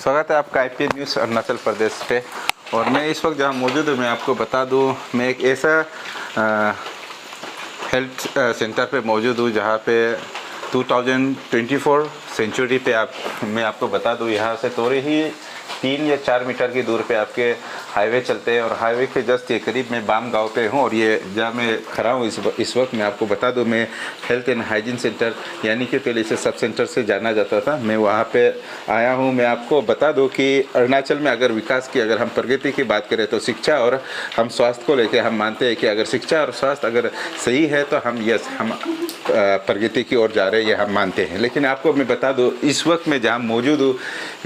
स्वागत है आपका IPN न्यूज़ अरुणाचल प्रदेश पे। और मैं इस वक्त जहाँ मौजूद हूँ, मैं आपको बता दूँ, मैं एक ऐसा हेल्थ सेंटर पे मौजूद हूँ जहाँ पे 2024 सेंचुरी पे मैं आपको बता दूँ, यहाँ से थोड़े ही 3 या 4 मीटर की दूर पे आपके हाईवे चलते हैं। और हाईवे के जस्ट ये करीब मैं बाम गांव पे हूँ। और ये जहाँ मैं खड़ा हूँ इस वक्त मैं आपको बता दूँ, मैं हेल्थ एंड हाइजीन सेंटर यानी कि पहले इसे सब सेंटर से जाना जाता था, मैं वहाँ पे आया हूँ। मैं आपको बता दूँ कि अरुणाचल में अगर विकास की, अगर हम प्रगति की बात करें तो शिक्षा और हम स्वास्थ्य को लेकर हम मानते हैं कि अगर शिक्षा और स्वास्थ्य अगर सही है तो हम प्रगति की ओर जा रहे हैं, ये हम मानते हैं। लेकिन आपको मैं बता दूं, इस वक्त मैं जहाँ मौजूद हूँ,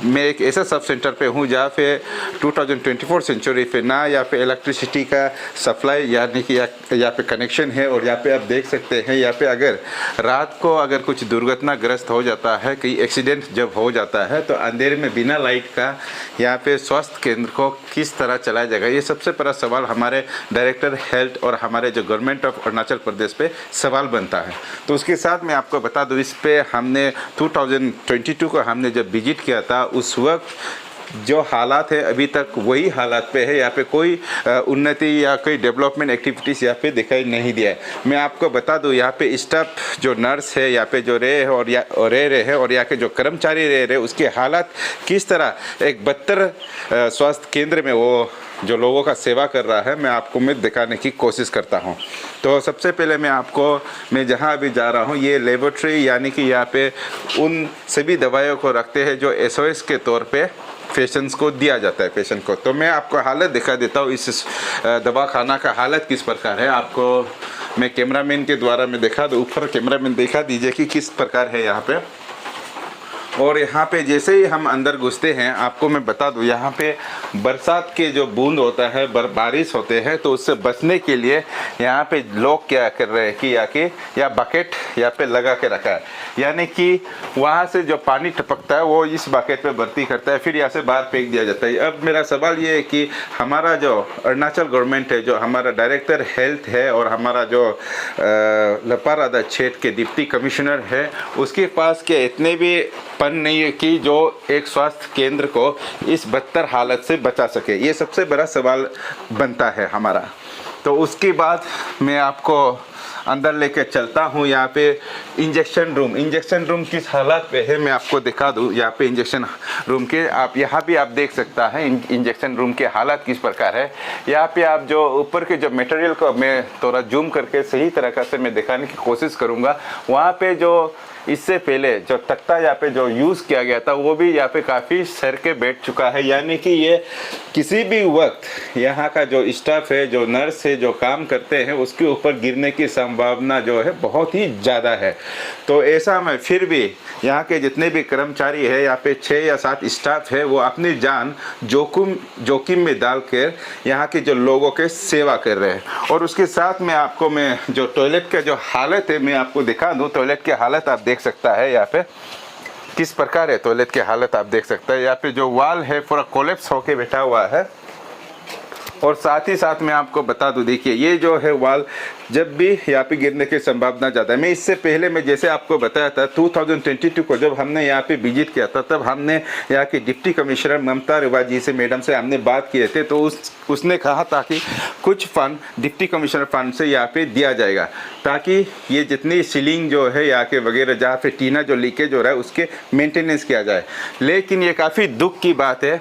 मैं एक ऐसा सब सेंटर पे हूँ जहाँ पे 2024 सेंचुरी पे ना यहाँ पे इलेक्ट्रिसिटी का सप्लाई यानी कि यहाँ पे कनेक्शन है। और यहाँ पे आप देख सकते हैं, यहाँ पे अगर रात को अगर कुछ दुर्घटनाग्रस्त हो जाता है, कहीं एक्सीडेंट जब हो जाता है, तो अंधेरे में बिना लाइट का यहाँ पे स्वास्थ्य केंद्र को किस तरह चलाया जाएगा, ये सबसे बड़ा सवाल हमारे डायरेक्टर हेल्थ और हमारे जो गवर्नमेंट ऑफ अरुणाचल प्रदेश पे सवाल बनता है। तो उसके साथ मैं आपको बता दूं, इस पे हमने 2022 को हमने जब विजिट किया था, उस वक्त जो हालात है अभी तक वही हालात पे है। यहाँ पे कोई उन्नति या कोई डेवलपमेंट एक्टिविटीज़ यहाँ पे दिखाई नहीं दिया है। मैं आपको बता दूँ, यहाँ पे स्टाफ जो नर्स है यहाँ पे जो रहे हैं और यहाँ के जो कर्मचारी रहे उसके हालात किस तरह एक बदतर स्वास्थ्य केंद्र में वो जो लोगों का सेवा कर रहा है, मैं आपको दिखाने की कोशिश करता हूँ। तो सबसे पहले मैं जहाँ अभी जा रहा हूँ, ये लेबोरेटरी यानी कि यहाँ पे उन सभी दवाइयों को रखते हैं जो SOS के तौर पे पेशेंट्स को दिया जाता है पेशेंट को। तो मैं आपको हालत दिखा देता हूँ, इस दवाखाना का हालत किस प्रकार है। आपको मैं कैमरामैन के द्वारा मैं दिखा दूँ, ऊपर कैमरामैन दिखा दीजिए कि किस प्रकार है यहाँ पे। और यहाँ पे जैसे ही हम अंदर घुसते हैं, आपको मैं बता दूँ, यहाँ पे बरसात के जो बूंद होता है, बारिश होते हैं, तो उससे बचने के लिए यहाँ पे लोग क्या कर रहे हैं कि या बकेट यहाँ पे लगा के रखा है, यानी कि वहाँ से जो पानी टपकता है वो इस बकेट पे भर्ती करता है, फिर यहाँ से बाहर फेंक दिया जाता है। अब मेरा सवाल ये है कि हमारा जो अरुणाचल गवर्नमेंट है, जो हमारा डायरेक्टर हेल्थ है और हमारा जो लपारादा क्षेत्र के डिप्टी कमिश्नर है, उसके पास क्या इतने भी पन नहीं है कि जो एक स्वास्थ्य केंद्र को इस बदतर हालत से बचा सके, ये सबसे बड़ा सवाल बनता है हमारा। तो उसके बाद मैं आपको अंदर लेके चलता हूँ। यहाँ पे इंजेक्शन रूम किस हालत पे है मैं आपको दिखा दूँ। यहाँ पे इंजेक्शन रूम के यहाँ भी आप देख सकता है इंजेक्शन रूम के हालत किस प्रकार है। यहाँ पे आप जो ऊपर के जो मटेरियल को मैं थोड़ा जूम करके सही तरीक़ा से मैं दिखाने की कोशिश करूँगा। वहाँ पे जो इससे पहले जो तख्ता यहाँ पे जो यूज़ किया गया था वो भी यहाँ पे काफ़ी सर के बैठ चुका है, यानी कि ये किसी भी वक्त यहाँ का जो स्टाफ है, जो नर्स है, जो काम करते हैं, उसके ऊपर गिरने की संभावना जो है बहुत ही ज़्यादा है। तो ऐसा में फिर भी यहाँ के जितने भी कर्मचारी है, यहाँ पे 6 या 7 स्टाफ है, वो अपनी जान जोखिम में डालकर यहाँ के जो लोगों के सेवा कर रहे हैं। और उसके साथ में आपको मैं जो टॉयलेट का जो हालत है मैं आपको दिखा दूँ। टॉयलेट की हालत आप देख सकता है यहाँ पे किस प्रकार है, टॉयलेट की हालत आप देख सकता है। यहाँ पे जो वाल है पूरा कोलैप्स होके बैठा हुआ है। और साथ ही साथ मैं आपको बता दूं, देखिए ये जो है वाल जब भी यहाँ पे गिरने की संभावना ज़्यादा है। मैं इससे पहले मैं जैसे आपको बताया था 2022 को जब हमने यहाँ पे विजिट किया था, तब हमने यहाँ की डिप्टी कमिश्नर ममता रिवा जी से मैडम से हमने बात किए थे। तो उसने कहा था कि कुछ फंड डिप्टी कमिश्नर फंड से यहाँ पे दिया जाएगा, ताकि ये जितनी सीलिंग जो है यहाँ के वगैरह जहाँ पे टीना जो लीकेज हो रहा है उसके मेंटेनेंस किया जाए। लेकिन ये काफ़ी दुख की बात है,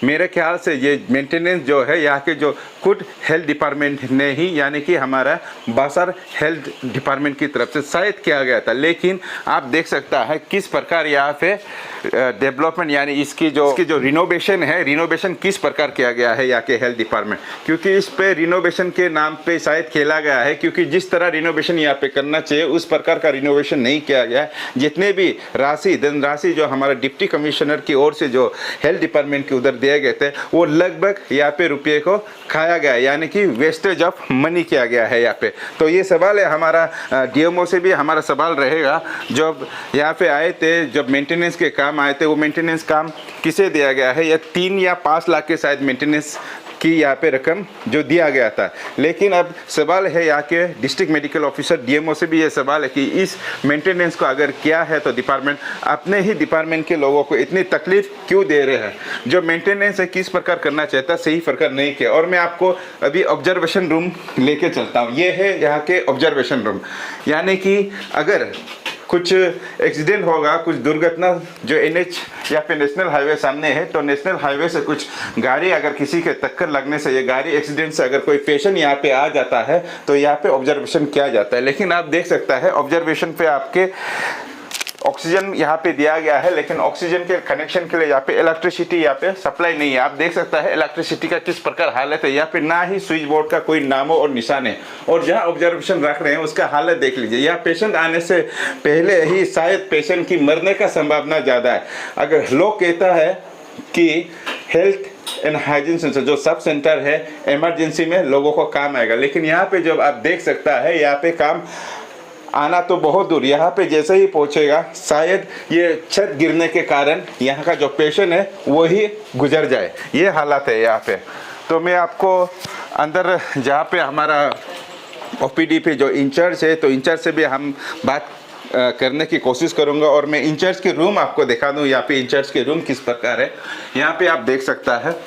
मेरे ख्याल से ये मेंटेनेंस जो है यहाँ के जो खुद हेल्थ डिपार्टमेंट ने ही, यानी कि हमारा बासर हेल्थ डिपार्टमेंट की तरफ से शायद किया गया था। लेकिन आप देख सकता है किस प्रकार यहाँ पे डेवलपमेंट यानी इसकी जो रिनोवेशन है, रिनोवेशन किस प्रकार किया गया है यहाँ के हेल्थ डिपार्टमेंट, क्योंकि इस पे रिनोवेशन के नाम पे शायद खेला गया है, क्योंकि जिस तरह रिनोवेशन यहाँ पे करना चाहिए उस प्रकार का रिनोवेशन नहीं किया गया है। जितने भी धनराशि जो हमारा डिप्टी कमिश्नर की ओर से जो हेल्थ डिपार्टमेंट के उधर दिए गए थे, वो लगभग यहाँ पे रुपये को खाया गया, यानी कि वेस्टेज ऑफ मनी किया गया है यहाँ पे। तो ये सवाल है हमारा DMO से भी हमारा सवाल रहेगा, जब यहाँ पे आए थे, जब मेंटेनेंस के काम आए थे, वो मेंटेनेंस काम किसे दिया गया है? या 3 या 5 लाख के शायद मेंटेनेंस की यहाँ पे रकम जो दिया गया था। लेकिन अब सवाल है यहाँ के डिस्ट्रिक्ट मेडिकल ऑफिसर डीएमओ से भी ये सवाल है कि इस मेंटेनेंस को अगर किया है तो डिपार्टमेंट अपने ही डिपार्टमेंट के लोगों को इतनी तकलीफ क्यों दे रहे हैं। जो मेंटेनेंस है किस प्रकार करना चाहता सही प्रकार नहीं किया। और मैं आपको अभी ऑब्जर्वेशन रूम लेके चलता हूँ। ये है यहाँ के ऑब्जर्वेशन रूम, यानी कि अगर कुछ एक्सीडेंट होगा, कुछ दुर्घटना जो एनएच या फिर नेशनल हाईवे सामने है तो नेशनल हाईवे से कुछ गाड़ी अगर किसी के टक्कर लगने से, ये गाड़ी एक्सीडेंट से अगर कोई पेशेंट यहाँ पे आ जाता है तो यहाँ पे ऑब्जर्वेशन किया जाता है। लेकिन आप देख सकता है ऑब्जर्वेशन पे आपके ऑक्सीजन यहाँ पे दिया गया है, लेकिन ऑक्सीजन के कनेक्शन के लिए यहाँ पे इलेक्ट्रिसिटी यहाँ पे सप्लाई नहीं है। आप देख सकता है इलेक्ट्रिसिटी का किस प्रकार हालत है। यहाँ पे ना ही स्विच बोर्ड का कोई नामो और निशान है, और जहाँ ऑब्जर्वेशन रख रहे हैं उसका हालत देख लीजिए। यहाँ पेशेंट आने से पहले ही शायद पेशेंट की मरने का संभावना ज़्यादा है। अगर लोग कहता है कि हेल्थ एंड हाइजीन सेंटर जो सब सेंटर है इमरजेंसी में लोगों को काम आएगा, लेकिन यहाँ पे जब आप देख सकता है यहाँ पे काम आना तो बहुत दूर, यहाँ पे जैसे ही पहुँचेगा शायद ये छत गिरने के कारण यहाँ का जो पेशेंट है वो ही गुजर जाए, ये हालत है यहाँ पे। तो मैं आपको अंदर जहाँ पे हमारा ओपीडी पे जो इंचार्ज है तो इंचार्ज से भी हम बात करने की कोशिश करूंगा, और मैं इंचार्ज के रूम आपको दिखा दूं। यहाँ पे इंचार्ज के रूम किस प्रकार है यहाँ पे आप देख सकता है।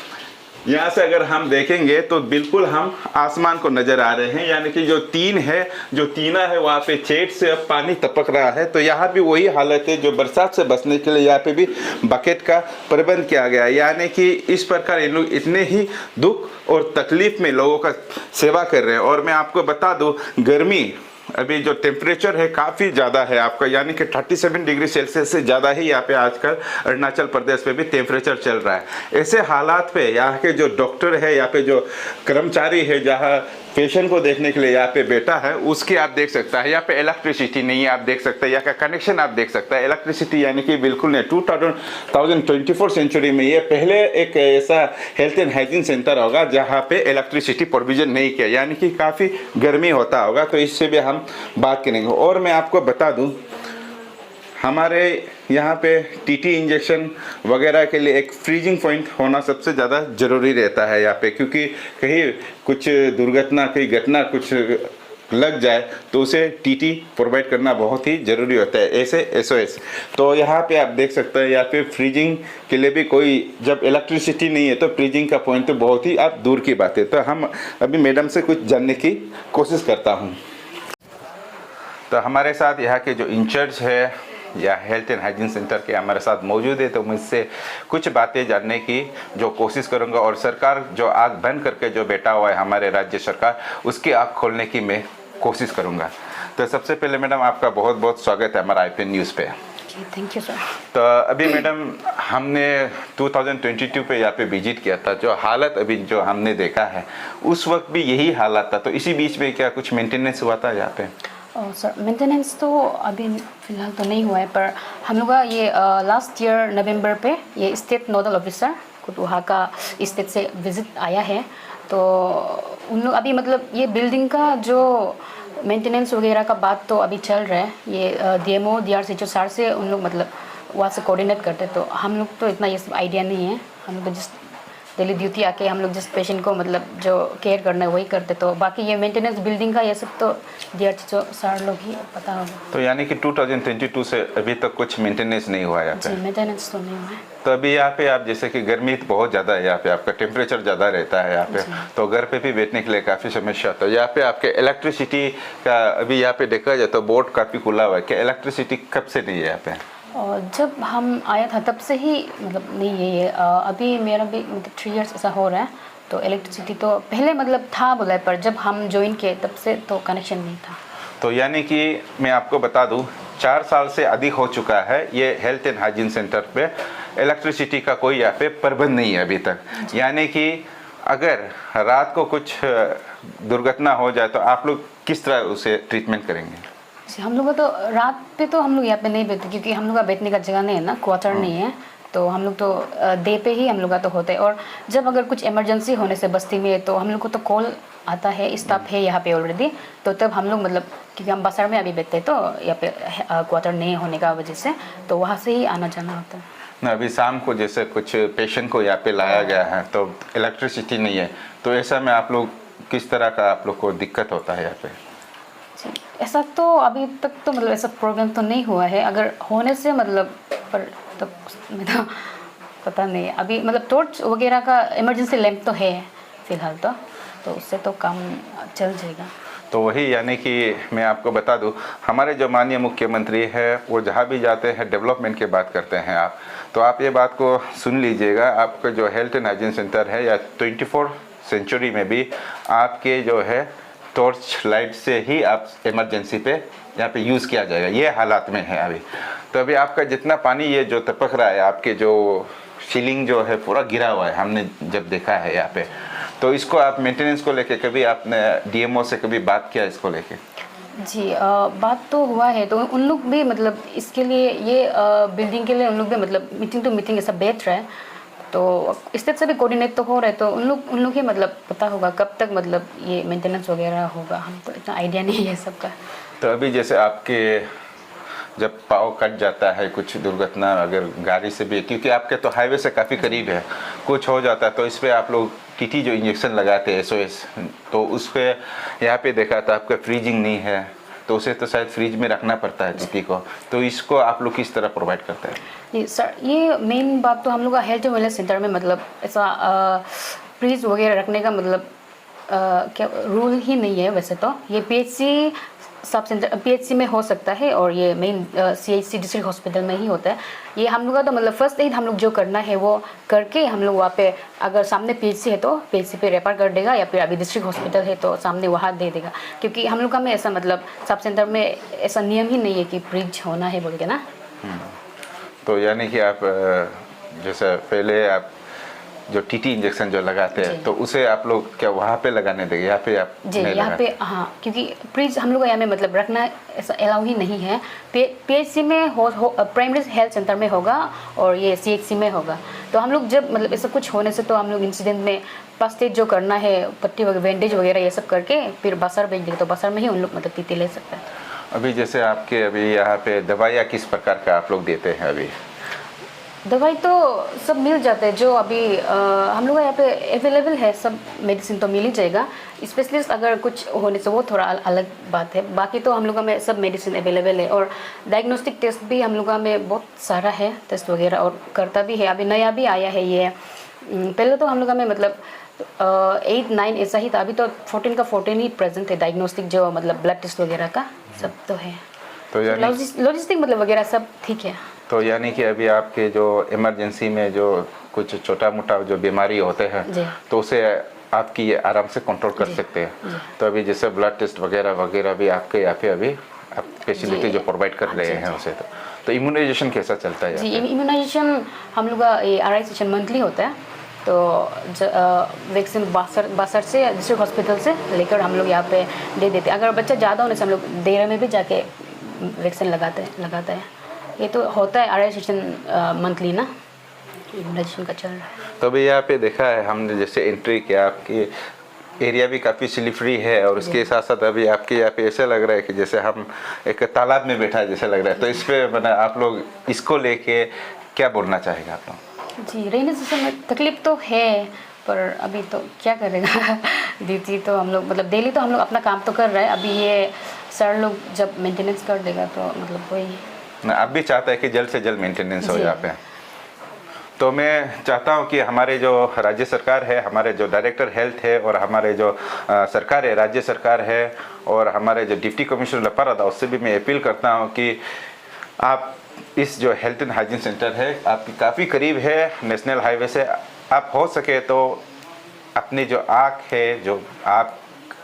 यहाँ से अगर हम देखेंगे तो बिल्कुल हम आसमान को नज़र आ रहे हैं, यानी कि जो तीना है वहाँ पे छेद से अब पानी टपक रहा है। तो यहाँ भी वही हालत है, जो बरसात से बचने के लिए यहाँ पे भी बकेट का प्रबंध किया गया है। यानी कि इस प्रकार इन लोग इतने ही दुख और तकलीफ में लोगों का सेवा कर रहे हैं। और मैं आपको बता दूँ गर्मी अभी जो टेम्परेचर है काफ़ी ज़्यादा है आपका, यानी कि 37 डिग्री सेल्सियस से ज़्यादा ही यहाँ पे आजकल अरुणाचल प्रदेश में भी टेम्परेचर चल रहा है। ऐसे हालात पे यहाँ के जो डॉक्टर है, यहाँ पे जो कर्मचारी है, जहाँ पेशेंट को देखने के लिए यहाँ पे बैठा है, उसकी आप देख सकता है यहाँ पे इलेक्ट्रिसिटी नहीं है। आप देख सकते हैं यहाँ का कनेक्शन आप देख सकता है, इलेक्ट्रिसिटी यानी कि बिल्कुल नहीं। 2024 सेंचुरी में ये पहले एक ऐसा हेल्थ एंड हाइजीन सेंटर होगा जहाँ पे इलेक्ट्रिसिटी प्रोविजन नहीं किया, यानी कि काफ़ी गर्मी होता होगा। तो इससे भी हम बात करेंगे। और मैं आपको बता दूँ हमारे यहाँ पे टीटी इंजेक्शन वगैरह के लिए एक फ्रीजिंग पॉइंट होना सबसे ज़्यादा ज़रूरी रहता है यहाँ पे, क्योंकि कहीं कुछ दुर्घटना कहीं घटना कुछ लग जाए तो उसे टीटी प्रोवाइड करना बहुत ही ज़रूरी होता है, ऐसे एसओएस। तो यहाँ पे आप देख सकते हैं यहाँ पे फ्रीजिंग के लिए भी कोई, जब इलेक्ट्रिसिटी नहीं है तो फ्रीजिंग का पॉइंट तो बहुत ही आप दूर की बात है। तो हम अभी मैडम से कुछ जानने की कोशिश करता हूँ। तो हमारे साथ यहाँ के जो इंचार्ज है या हेल्थ एंड हाइजीन सेंटर के हमारे साथ मौजूद है, तो मुझसे कुछ बातें जानने की जो कोशिश करूंगा। और सरकार जो आँख बंद करके जो बैठा हुआ है हमारे राज्य सरकार, उसकी आँख खोलने की मैं कोशिश करूंगा। तो सबसे पहले मैडम आपका बहुत बहुत स्वागत है हमारा IPN न्यूज़ पे। Thank you sir. तो अभी मैडम हमने 2022 पे यहाँ पे विजिट किया था, जो हालत अभी जो हमने देखा है उस वक्त भी यही हालत था। तो इसी बीच में क्या कुछ मेंटेनेंस हुआ था यहाँ पे? सर मेंटेनेंस तो अभी फ़िलहाल तो नहीं हुआ है, पर हम लोग का ये लास्ट ईयर नवंबर पे ये स्टेट नोडल ऑफिसर खुद वहाँ का स्टेट से विज़िट आया है। तो उन लोग अभी मतलब ये बिल्डिंग का जो मेंटेनेंस वगैरह का बात तो अभी चल रहा है। ये DMO DRCHO सर से उन लोग मतलब वहाँ से कोऑर्डिनेट करते, तो हम लोग तो इतना ये सब आइडिया नहीं है। हम लोग जिस डेली ड्यूटी आके हम लोग जिस पेशेंट को मतलब जो केयर करना है वही करते। तो बाकी ये मेंटेनेंस बिल्डिंग का ये सब तो DRCHO सर लोग ही पता होगा। तो यानी कि 2022 से अभी तक कुछ मेंटेनेंस नहीं हुआ यहाँ पे? मेंटेनेंस तो नहीं हुआ है। तो अभी यहाँ पे आप जैसे कि गर्मी तो बहुत ज़्यादा है यहाँ पे, आपका टेम्परेचर ज़्यादा रहता है यहाँ पे, तो घर पे भी बैठने के लिए काफ़ी समस्या होता है। यहाँ पे आपके इलेक्ट्रिसिटी का अभी यहाँ पे देखा जाए तो बोर्ड काफ़ी खुला हुआ है, क्या इलेक्ट्रिसिटी कब से नहीं है यहाँ पे? और जब हम आया था तब से ही मतलब नहीं है ये। अभी मेरा भी मतलब 3 इयर्स ऐसा हो रहा है। तो इलेक्ट्रिसिटी तो पहले मतलब था बोला, पर जब हम ज्वाइन किए तब से तो कनेक्शन नहीं था। तो यानी कि मैं आपको बता दूं 4 साल से अधिक हो चुका है ये हेल्थ एंड हाइजीन सेंटर पे इलेक्ट्रिसिटी का कोई यहाँ पे प्रबंध नहीं है अभी तक। यानी कि अगर रात को कुछ दुर्घटना हो जाए तो आप लोग किस तरह उसे ट्रीटमेंट करेंगे? हम लोग तो रात पे तो हम लोग यहाँ पे नहीं बैठते, क्योंकि हम लोग का बैठने का जगह नहीं है ना, क्वार्टर नहीं है। तो हम लोग तो डे पे ही हम लोग का तो होता है। और जब अगर कुछ इमरजेंसी होने से बस्ती में तो हम लोग को तो कॉल आता है, स्टाफ है यहाँ पे ऑलरेडी, तो तब हम लोग मतलब क्योंकि हम बसार में अभी बैठते हैं तो यहाँ पे क्वार्टर नहीं होने का वजह से तो वहाँ से ही आना जाना होता है। ना अभी शाम को जैसे कुछ पेशेंट को यहाँ पे लाया गया है तो इलेक्ट्रिसिटी नहीं है, तो ऐसा में आप लोग किस तरह का आप लोग को दिक्कत होता है यहाँ पे? जी, ऐसा तो अभी तक तो मतलब ऐसा प्रॉब्लम तो नहीं हुआ है, अगर होने से मतलब पर तब मैं तो पता नहीं अभी मतलब टॉर्च वगैरह का इमरजेंसी लैंप तो है फिलहाल तो उससे तो काम चल जाएगा। तो वही यानी कि मैं आपको बता दूं, हमारे जो माननीय मुख्यमंत्री है वो जहाँ भी जाते हैं डेवलपमेंट की बात करते हैं आप, तो आप ये बात को सुन लीजिएगा, आपका जो हेल्थ एंड हाइजीन सेंटर है या 24 सेंचुरी में भी आपके जो है टॉर्च लाइट से ही आप इमरजेंसी पे यहाँ पे यूज़ किया जाएगा, ये हालात में है अभी। तो अभी आपका जितना पानी ये जो टपक रहा है, आपके जो सीलिंग जो है पूरा गिरा हुआ है, हमने जब देखा है यहाँ पे, तो इसको आप मेंटेनेंस को लेके कभी आपने डीएमओ से कभी बात किया इसको लेके? जी बात तो हुआ है, तो उन लोग भी मतलब इसके लिए ये बिल्डिंग के लिए उन लोग भी मतलब मीटिंग टू मीटिंग ऐसा बैठ रहा है, तो स्टेट से भी कोऑर्डिनेट तो हो रहा है, तो उन लोग ही मतलब पता होगा कब तक मतलब ये मेंटेनेंस वगैरह होगा, हम तो इतना आइडिया नहीं है सबका। तो अभी जैसे आपके जब पाव कट जाता है, कुछ दुर्घटना अगर गाड़ी से भी, क्योंकि आपके तो हाईवे से काफ़ी करीब है, कुछ हो जाता है तो इस पर आप लोग टीटी जो इंजेक्शन लगाते हैं SOS, तो उस पर यहाँ पे देखा था आपका फ्रीजिंग नहीं है, तो उसे तो शायद फ्रीज में रखना पड़ता है टीटी को, तो इसको आप लोग किस तरह प्रोवाइड करते हैं? जी सर, ये मेन बात तो हम लोग का हेल्थ वेलनेस सेंटर में मतलब ऐसा फ्रीज वगैरह रखने का मतलब क्या रूल ही नहीं है। वैसे तो ये PHC सब सेंटर PHC में हो सकता है और ये मेन CHC डिस्ट्रिक्ट हॉस्पिटल में ही होता है। ये हम लोग का तो मतलब फर्स्ट एड हम लोग जो करना है वो करके हम लोग वहाँ पे अगर सामने PHC है तो PHC पे रेफर कर देगा, या फिर अभी डिस्ट्रिक्ट हॉस्पिटल है तो सामने वहाँ दे देगा, क्योंकि हम लोग का में ऐसा मतलब सब सेंटर में ऐसा नियम ही नहीं है कि फ्रिज होना है बोल के ना। तो यानी कि आप जैसे पहले आप जो टीटी इंजेक्शन जो लगाते हैं तो उसे आप लोग क्या वहाँ पे लगाने देंगे या फिर आप जी यहाँ पे? हाँ, क्योंकि फ्रिज हम लोग यहाँ में मतलब रखना ऐसा अलाउ ही नहीं है। PHC में प्राइमरी हेल्थ सेंटर में होगा और ये CHC में होगा। तो हम लोग जब मतलब ऐसा कुछ होने से तो हम लोग इंसिडेंट में फर्स्ट एड जो करना है, पट्टी वगैरह बैंडेज वगैरह ये सब करके फिर बसर भेज देंगे, तो बसर में ही उन लोग मतलब टीटी ले सकते हैं। अभी जैसे आपके अभी यहाँ पे दवाइयाँ किस प्रकार का आप लोग देते हैं? अभी दवाई तो सब मिल जाता है, जो अभी हम लोग यहाँ पे अवेलेबल है, सब मेडिसिन तो मिल ही जाएगा। स्पेशलिस्ट अगर कुछ होने से वो थोड़ा अलग बात है, बाकी तो हम लोग में सब मेडिसिन अवेलेबल है। और डायग्नोस्टिक टेस्ट भी हम लोग में बहुत सारा है, टेस्ट वगैरह और करता भी है। अभी नया भी आया है ये, पहले तो हम लोग में मतलब 8-9 ऐसा ही था, अभी तो 14 का 14 ही प्रेजेंट है डायग्नोस्टिक, जो मतलब ब्लड टेस्ट वगैरह का सब तो है। तो लॉजिस्टिक मतलब वगैरह सब ठीक है। तो यानी कि अभी आपके जो इमरजेंसी में जो कुछ छोटा मोटा जो बीमारी होते हैं तो उसे आपकी आराम से कंट्रोल कर सकते हैं। तो अभी जैसे ब्लड टेस्ट वगैरह वगैरह भी आपके यहाँ पे अभी आप फैसिलिटी जो प्रोवाइड कर रहे हैं उसे, तो इम्यूनाइजेशन कैसा चलता है? जी इम्यूनाइजेशन हम लोग का ये RI सेशन मंथली होता है, तो वैक्सीन बासठ से डिस्ट्रिक्ट हॉस्पिटल से लेकर हम लोग यहाँ पे दे देते हैं। अगर बच्चा ज़्यादा होने से हम लोग डेरा में भी जाके वैक्सीन लगाता है। ये तो होता है RI सेशन मंथली ना, इम्यूनाइजेशन का चल रहा है। तो अभी यहाँ पे देखा है हमने जैसे एंट्री किया, आपकी एरिया भी काफ़ी स्लिपरी है और उसके साथ साथ अभी आपके यहाँ पे ऐसा लग रहा है कि जैसे हम एक तालाब में बैठा है जैसा लग रहा है। तो इस पर मैंने आप लोग इसको लेके क्या बोलना चाहेगा आप लोग? जी रेनी सीजन में तकलीफ तो है, पर अभी तो क्या करेगा ड्यूटी तो हम लोग मतलब डेली तो हम लोग अपना काम तो कर रहे हैं। अभी ये सर लोग जब मेंटेनेंस कर देगा तो मतलब वही आप भी चाहता है कि जल्द से जल्द मेंटेनेंस हो यहाँ पे। तो मैं चाहता हूँ कि हमारे जो राज्य सरकार है, हमारे जो डायरेक्टर हेल्थ है और हमारे जो सरकार है, राज्य सरकार है और हमारे जो डिप्टी कमिश्नर लपारादा, उससे भी मैं अपील करता हूँ कि आप इस जो हेल्थ एंड हाइजीन सेंटर है आपकी काफ़ी करीब है नेशनल हाईवे से, आप हो सके तो अपनी जो आँख है, जो आप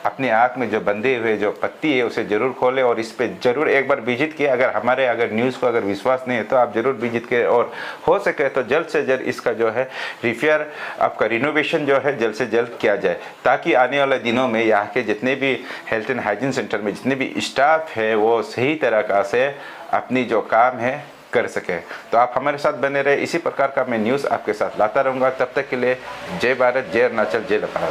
अपनी आँख में जो बंधे हुए जो पत्ती है उसे ज़रूर खोलें और इस पे ज़रूर एक बार विजिट किए। अगर न्यूज़ को अगर विश्वास नहीं है तो आप ज़रूर विजिट करें और हो सके तो जल्द से जल्द इसका जो है रिपेयर, आपका रिनोवेशन जो है जल्द से जल्द किया जाए, ताकि आने वाले दिनों में यहाँ के जितने भी हेल्थ एंड हाइजीन सेंटर में जितने भी स्टाफ है वो सही तरीक़ा से अपनी जो काम है कर सके। तो आप हमारे साथ बने रहे, इसी प्रकार का मैं न्यूज़ आपके साथ लाता रहूँगा। तब तक के लिए जय भारत, जय अरुणाचल, जय लपारा।